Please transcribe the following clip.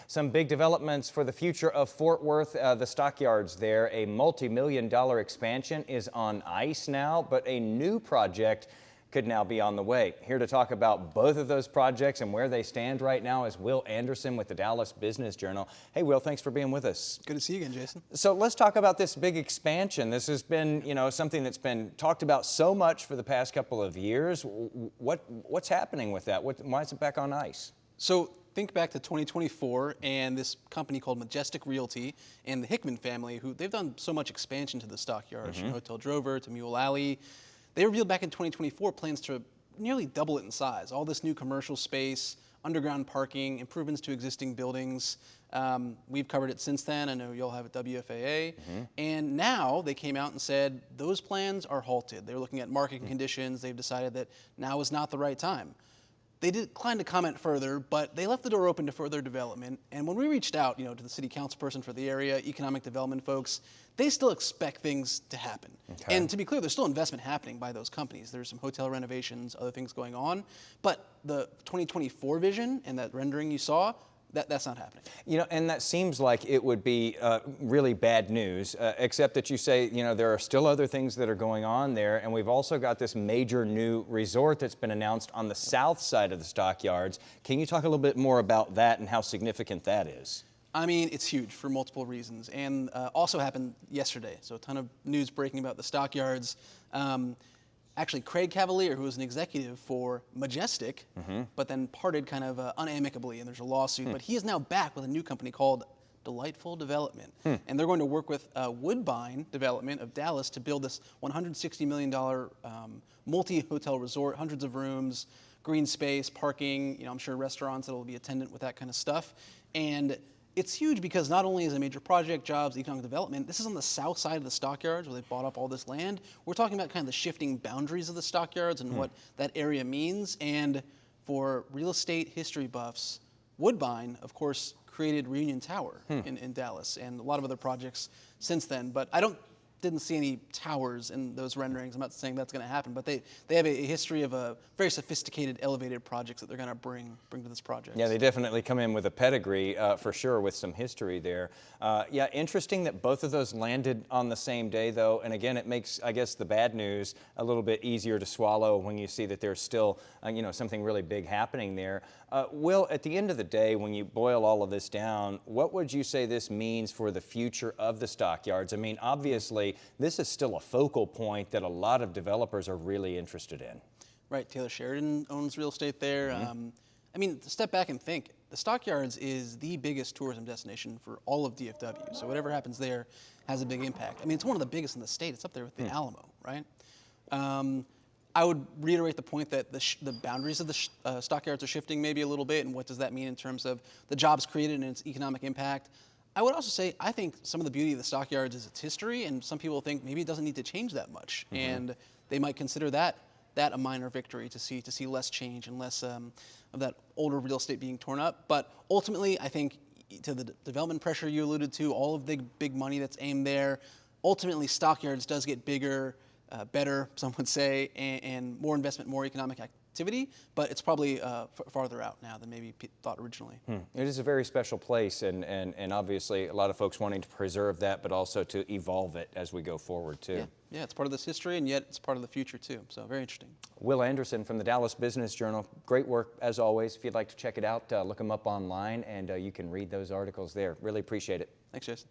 Some big developments for the future of Fort Worth, the Stockyards there. A multi-million-dollar expansion is on ice now, but a new project could now be on the way. Here to talk about both of those projects and where they stand right now is Will Anderson with the Dallas Business Journal. Hey, Will, thanks for being with us. Good to see you again, Jason. So let's talk about this big expansion. This has been, something that's been talked about so much for the past couple of years. What's happening with that? Why is it back on ice? So think back to 2024 and this company called Majestic Realty and the Hickman family, who they've done so much expansion to the Stockyards, from Hotel Drover to Mule Alley. They revealed back in 2024 plans to nearly double it in size. All this new commercial space, underground parking, improvements to existing buildings. We've covered it since then. I know you'll have at WFAA. And now they came out and said those plans are halted. They're looking at market conditions. They've decided that now is not the right time. They declined to comment further, but they left the door open to further development. And when we reached out, to the city council person for the area, economic development folks, they still expect things to happen. Okay. And to be clear, there's still investment happening by those companies. There's some hotel renovations, other things going on. But the 2024 vision and that rendering you saw, that's not happening. And that seems like it would be really bad news, except that you say, there are still other things that are going on there. And we've also got this major new resort that's been announced on the south side of the Stockyards. Can you talk a little bit more about that and how significant that is? I mean, it's huge for multiple reasons, and also happened yesterday. So a ton of news breaking about the Stockyards. Actually, Craig Cavalier, who was an executive for Majestic, but then parted kind of unamicably, and there's a lawsuit. But he is now back with a new company called Delightful Development. And they're going to work with Woodbine Development of Dallas to build this $160 million multi-hotel resort, hundreds of rooms, green space, parking, I'm sure restaurants that will be attendant with that kind of stuff. And it's huge because not only is it a major project, jobs, economic development, this is on the south side of the Stockyards where they bought up all this land. We're talking about kind of the shifting boundaries of the Stockyards and what that area means. And for real estate history buffs, Woodbine, of course, created Reunion Tower in Dallas and a lot of other projects since then. But I didn't see any towers in those renderings. I'm not saying that's going to happen, but they have a history of a very sophisticated elevated projects that they're going to bring to this project. Yeah, they definitely come in with a pedigree for sure, with some history there. Yeah, interesting that both of those landed on the same day, though. And again, it makes, I guess, the bad news a little bit easier to swallow when you see that there's still, something really big happening there. Will, at the end of the day, when you boil all of this down, what would you say this means for the future of the Stockyards? I mean, obviously, this is still a focal point that a lot of developers are really interested in. Right, Taylor Sheridan owns real estate there. I mean, step back and think. The Stockyards is the biggest tourism destination for all of DFW, so whatever happens there has a big impact. I mean, it's one of the biggest in the state. It's up there with the Alamo, right? I would reiterate the point that the boundaries of the Stockyards are shifting maybe a little bit, and what does that mean in terms of the jobs created and its economic impact. I would also say I think some of the beauty of the Stockyards is its history, and some people think maybe it doesn't need to change that much, and they might consider that a minor victory to see less change and less of that older real estate being torn up. But ultimately, I think to the development pressure you alluded to, all of the big money that's aimed there, ultimately Stockyards does get bigger, better, some would say, and more investment, more economic activity, but it's probably farther out now than maybe thought originally. It is a very special place, and obviously a lot of folks wanting to preserve that, but also to evolve it as we go forward too. Yeah, it's part of this history, and yet it's part of the future too, so very interesting. Will Anderson from the Dallas Business Journal, great work as always. If you'd like to check it out, look them up online, and you can read those articles there. Really appreciate it. Thanks, Jason.